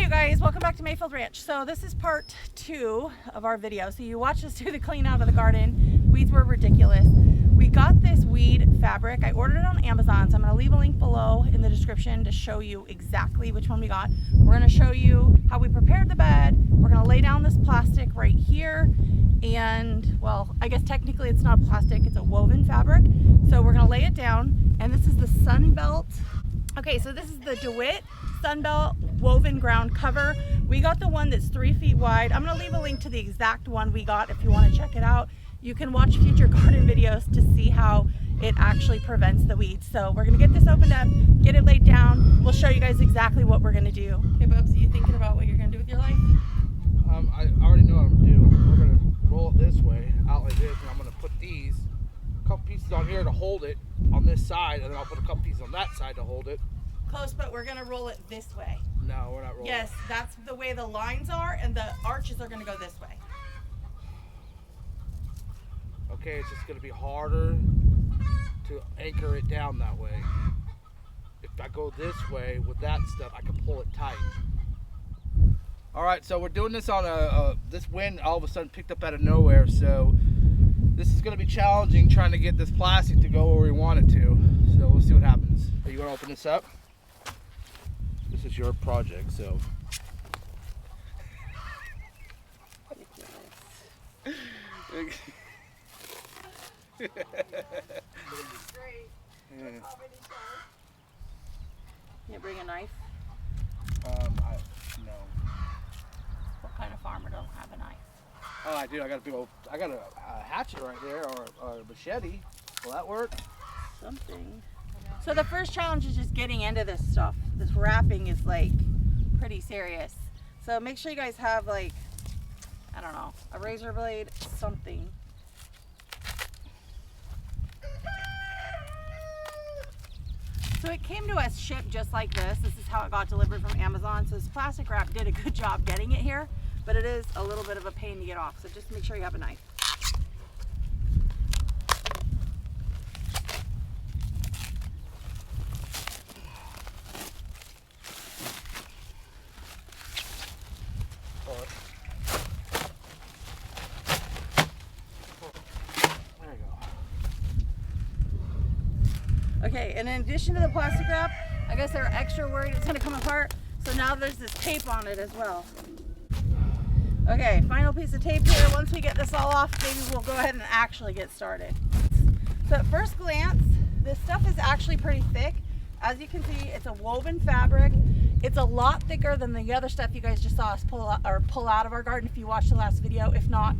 you guys, welcome back to Mayfield Ranch. So this is part 2 of our video. So you watched us do the clean out of the garden. Weeds were ridiculous. We got this weed fabric. I ordered it on Amazon, so I'm going to leave a link below in the description to show you exactly which one we got. We're going to show you how we prepared the bed. We're going to lay down this plastic right here. And well, I guess technically it's not plastic, it's a woven fabric. So we're going to lay it down, and this is the Sunbelt. Okay, so this is the Dewitt Sunbelt woven ground cover. We got the one that's 3 feet wide. I'm gonna leave a link to the exact one we got if you want to check it out. You can watch future garden videos to see how it actually prevents the weeds. So we're gonna get this opened up, get it laid down. We'll show you guys exactly what we're gonna do. Okay, Bubs, are you thinking about what you're gonna do with your life? I already know what I'm gonna do. We're gonna roll it this way, out like this, and I'm gonna put these couple pieces on here to hold it on this side, and then I'll put a couple pieces on that side to hold it. Close, but we're gonna roll it this way. No, we're not rolling. Yes, that's the way the lines are, and the arches are gonna go this way. Okay, it's just gonna be harder to anchor it down that way. If I go this way with that stuff, I can pull it tight. All right, so we're doing this on this wind all of a sudden picked up out of nowhere, so this is gonna be challenging trying to get this plastic to go where we want it to. So we'll see what happens. Are you gonna open this up? This is your project, so. You bring a knife? No. What kind of farmer don't have a knife? Oh, I do. I got a hatchet right there, or a machete. Will that work? Something. So the first challenge is just getting into this stuff. This wrapping is like pretty serious. So make sure you guys have like, I don't know, a razor blade, something. So it came to us shipped just like this. This is how it got delivered from Amazon. So this plastic wrap did a good job getting it here, but it is a little bit of a pain to get off. So just make sure you have a knife. Okay, and in addition to the plastic wrap, I guess they're extra worried it's gonna come apart. So now there's this tape on it as well. Okay, final piece of tape here. Once we get this all off, maybe we'll go ahead and actually get started. So at first glance, this stuff is actually pretty thick. As you can see, it's a woven fabric. It's a lot thicker than the other stuff you guys just saw us pull out of our garden if you watched the last video. If not,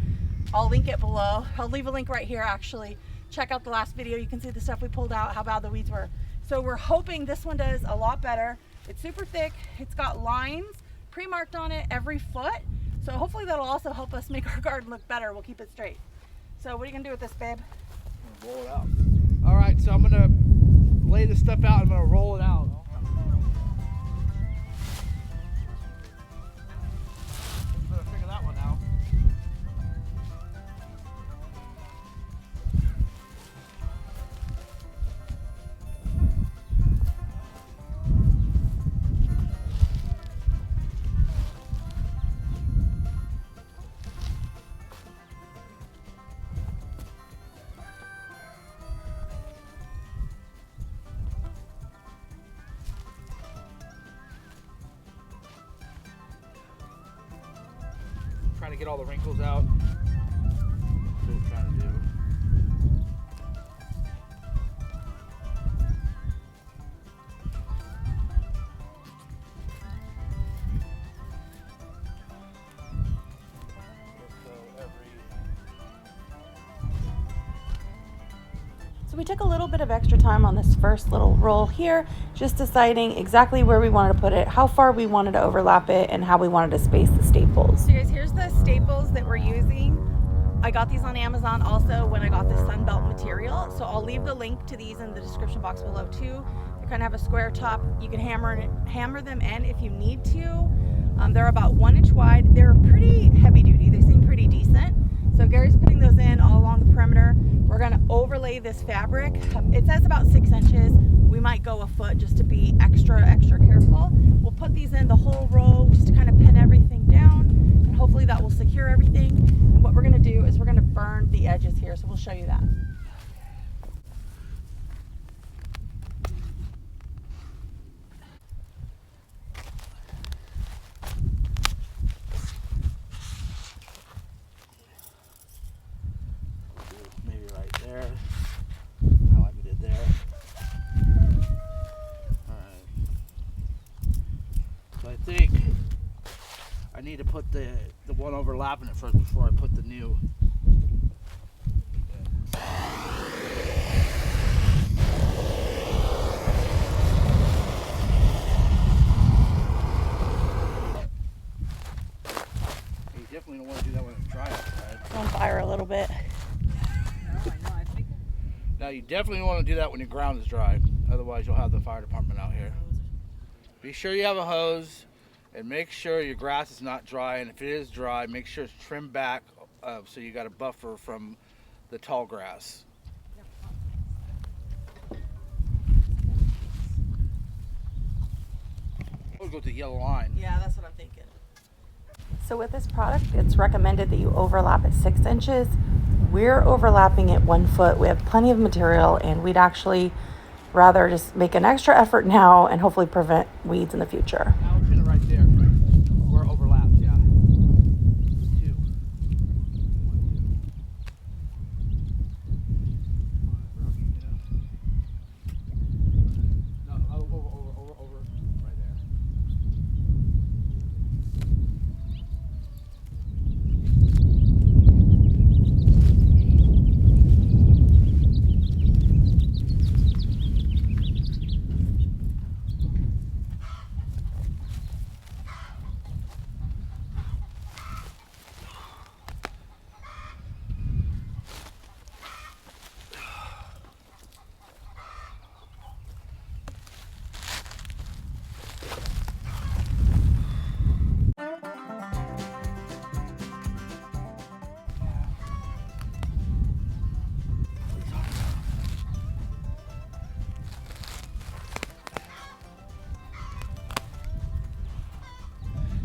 I'll link it below. I'll leave a link right here actually. Check out the last video. You can see the stuff we pulled out, how bad the weeds were. So we're hoping this one does a lot better. It's super thick. It's got lines pre-marked on it every foot. So hopefully that'll also help us make our garden look better. We'll keep it straight. So what are you gonna do with this, babe? I'm gonna roll it out. All right, so I'm gonna lay this stuff out. I'm gonna roll it out. Better figure that one out. Trying to get all the wrinkles out. That's what we're trying to do. So we took a little bit of extra time on this first little roll here, just deciding exactly where we wanted to put it, how far we wanted to overlap it, and how we wanted to space the staples. So guys, here's the staples that we're using. I got these on Amazon also when I got the Sunbelt material. So I'll leave the link to these in the description box below too. They kind of have a square top. You can hammer them in if you need to. They're about 1 inch wide. They're pretty heavy duty. They seem pretty decent. So Gary's putting those in all along the perimeter. We're gonna overlay this fabric. It says about 6 inches. We might go a foot just to be extra careful. We'll put these in the whole row just to kind of burned the edges here, so we'll show you that. Maybe right there. I like we did there. Alright. So I think I need to put the one overlapping it first before I put the new. You definitely don't want to do that when it's dry outside. It's on fire a little bit. Now you definitely want to do that when your ground is dry. Otherwise you'll have the fire department out here. Be sure you have a hose and make sure your grass is not dry. And if it is dry, make sure it's trimmed back so you got a buffer from the tall grass. We'll go with the yellow line. Yeah, that's what I'm thinking. So with this product, it's recommended that you overlap at 6 inches. We're overlapping at 1 foot. We have plenty of material, and we'd actually rather just make an extra effort now and hopefully prevent weeds in the future. I'll pin it right there. Where it overlaps, yeah. 2. 1, 2. No, over, right there.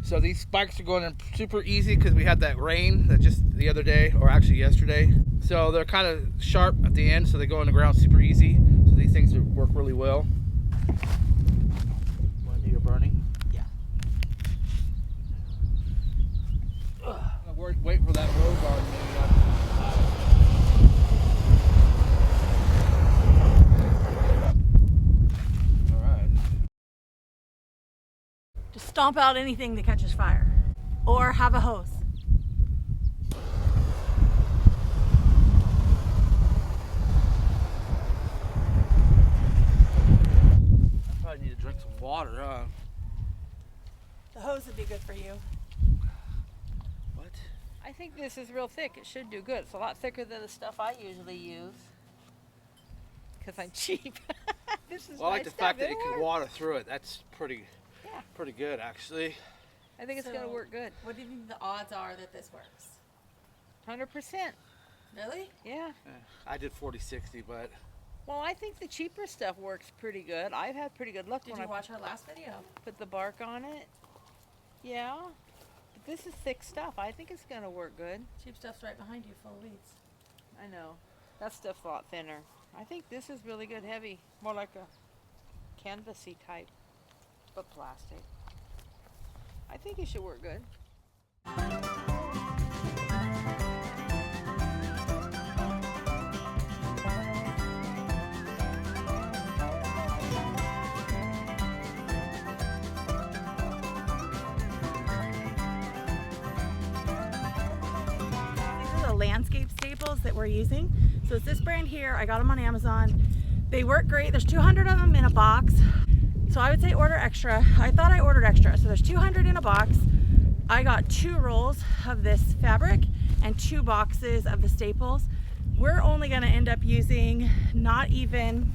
So these spikes are going in super easy because we had that rain that just the other day, or actually yesterday. So they're kind of sharp at the end, so they go in the ground super easy. So these things work really well. Want to do your burning? Yeah. I'm gonna wait for that road guard maybe up. Just stomp out anything that catches fire. Or have a hose. I probably need to drink some water, huh? The hose would be good for you. What? I think this is real thick. It should do good. It's a lot thicker than the stuff I usually use. Because I'm cheap. This is Well, I like nice the fact stuff. that it can water through it. That's pretty good, actually. I think it's going to work good. What do you think the odds are that this works? 100%. Really? Yeah. I did 40-60, but Well, I think the cheaper stuff works pretty good. I've had pretty good luck Did when you I watch our last video? put the bark on it. Yeah. But this is thick stuff. I think it's going to work good. Cheap stuff's right behind you, full of weeds. I know. That stuff's a lot thinner. I think this is really good heavy. More like a canvasy type, but plastic. I think it should work good. Landscape staples that we're using. So it's this brand here. I got them on Amazon. They work great. There's 200 of them in a box. So I would say order extra. I thought I ordered extra. So there's 200 in a box. I got 2 rolls of this fabric and 2 boxes of the staples. We're only going to end up using not even,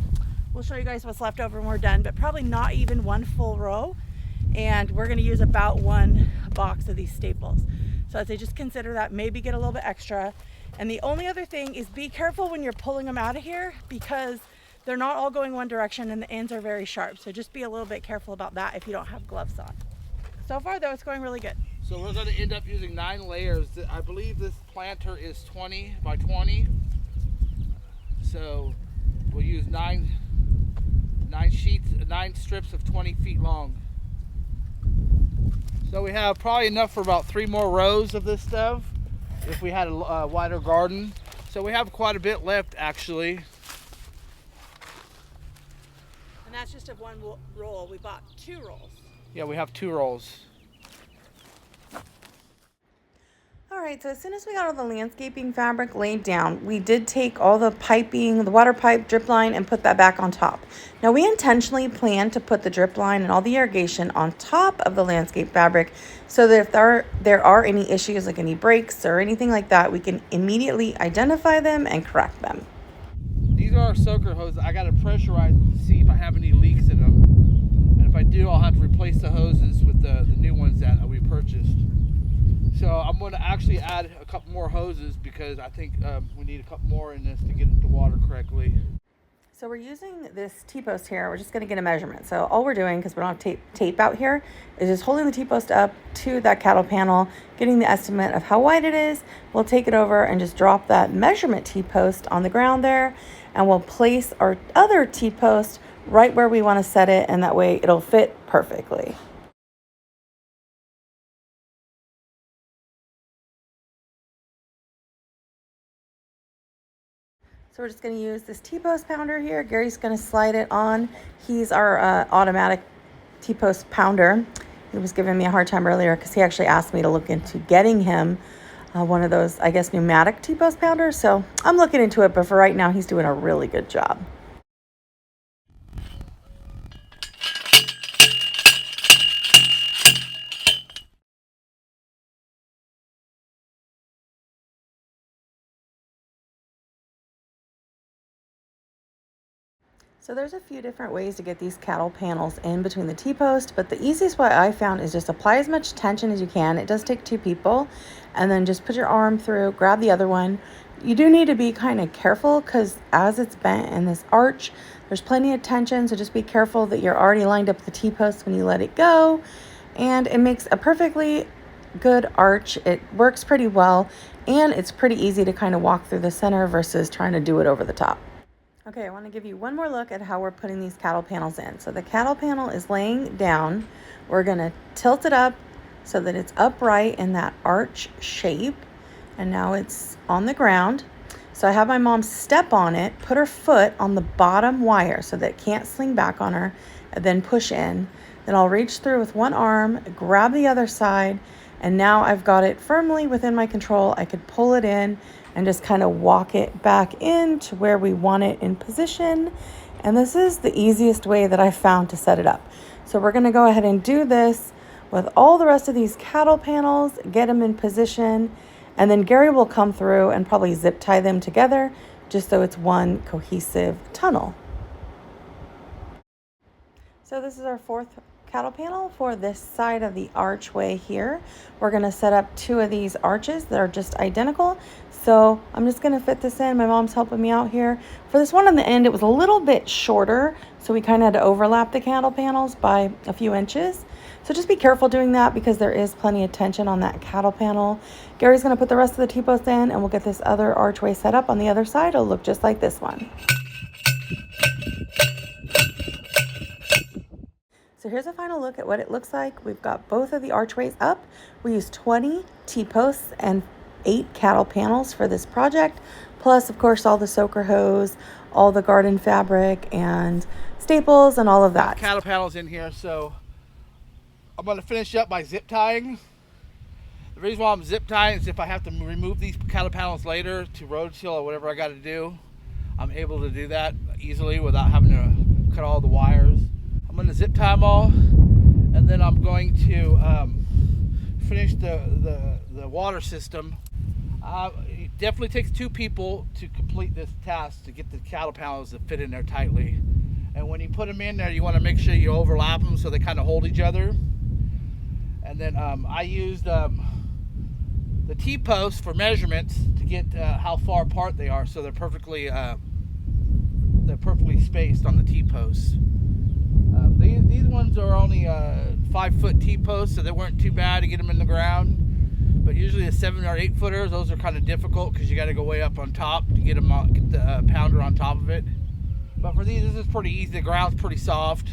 we'll show you guys what's left over when we're done, but probably not even 1 full row. And we're going to use about 1 box of these staples. So I'd say just consider that, maybe get a little bit extra. And the only other thing is be careful when you're pulling them out of here because they're not all going one direction and the ends are very sharp. So just be a little bit careful about that if you don't have gloves on. So far though, it's going really good. So we're going to end up using 9 layers. I believe this planter is 20 by 20. So we'll use 9 sheets, 9 strips of 20 feet long. So we have probably enough for about 3 more rows of this stuff if we had a wider garden. So we have quite a bit left actually. And that's just of one roll. We bought 2 rolls. Yeah, we have 2 rolls. All right, so as soon as we got all the landscaping fabric laid down, we did take all the piping, the water pipe, drip line, and put that back on top. Now, we intentionally planned to put the drip line and all the irrigation on top of the landscape fabric so that if there are any issues, like any breaks or anything like that, we can immediately identify them and correct them. These are our soaker hoses. I got to pressurize them to see if I have any leaks in them. And if I do, I'll have to replace the hoses with the new ones that we purchased. So I'm going to actually add a couple more hoses because I think we need a couple more in this to get it to water correctly. So we're using this T-post here. We're just going to get a measurement. So all we're doing, because we don't have tape out here, is just holding the T-post up to that cattle panel, getting the estimate of how wide it is. We'll take it over and just drop that measurement T-post on the ground there, and we'll place our other T-post right where we want to set it, and that way it'll fit perfectly. So we're just going to use this T-post pounder here. Gary's going to slide it on. He's our automatic T-post pounder. He was giving me a hard time earlier because he actually asked me to look into getting him one of those, I guess, pneumatic T-post pounders. So I'm looking into it, but for right now, he's doing a really good job. So there's a few different ways to get these cattle panels in between the T-post, but the easiest way I found is just apply as much tension as you can. It does take 2 people, and then just put your arm through, grab the other one. You do need to be kind of careful because as it's bent in this arch, there's plenty of tension, so just be careful that you're already lined up the T-post when you let it go, and it makes a perfectly good arch. It works pretty well, and it's pretty easy to kind of walk through the center versus trying to do it over the top. Okay, I want to give you one more look at how we're putting these cattle panels in. So the cattle panel is laying down. We're going to tilt it up so that it's upright in that arch shape. And now it's on the ground. So I have my mom step on it, put her foot on the bottom wire so that it can't sling back on her, and then push in. Then I'll reach through with one arm, grab the other side, and now I've got it firmly within my control. I could pull it in and just kind of walk it back in to where we want it in position. And this is the easiest way that I found to set it up. So we're gonna go ahead and do this with all the rest of these cattle panels, get them in position, and then Gary will come through and probably zip tie them together just so it's one cohesive tunnel. So this is our 4th cattle panel for this side of the archway here. We're gonna set up 2 of these arches that are just identical. So I'm just gonna fit this in. My mom's helping me out here. For this one on the end, it was a little bit shorter, so we kind of had to overlap the cattle panels by a few inches. So just be careful doing that because there is plenty of tension on that cattle panel. Gary's gonna put the rest of the T-posts in, and we'll get this other archway set up on the other side. It'll look just like this one. So here's a final look at what it looks like. We've got both of the archways up. We used 20 T-posts and 8 cattle panels for this project, plus of course all the soaker hose, all the garden fabric and staples and all of that. Cattle panels in here, so I'm going to finish up by zip tying. The reason why I'm zip tying is if I have to remove these cattle panels later to rototill or whatever I got to do, I'm able to do that easily without having to cut all the wires. I'm going to zip tie them all, and then I'm going to finish the water system. It definitely takes 2 people to complete this task to get the cattle panels to fit in there tightly. And when you put them in there, you want to make sure you overlap them so they kind of hold each other. And then I used the T-posts for measurements to get how far apart they are, so they're perfectly spaced on the T-posts. These ones are only 5-foot T-posts, so they weren't too bad to get them in the ground. But usually the 7 or 8 footers, those are kind of difficult because you got to go way up on top to get them on, get the pounder on top of it. But for these, this is pretty easy. The ground's pretty soft.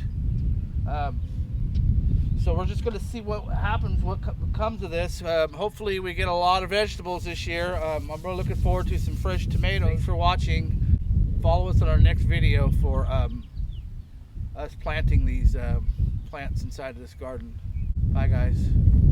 So we're just going to see what happens, what comes of this. Hopefully we get a lot of vegetables this year. I'm really looking forward to some fresh tomatoes. Thanks for watching. Follow us on our next video for us planting these plants inside of this garden. Bye guys.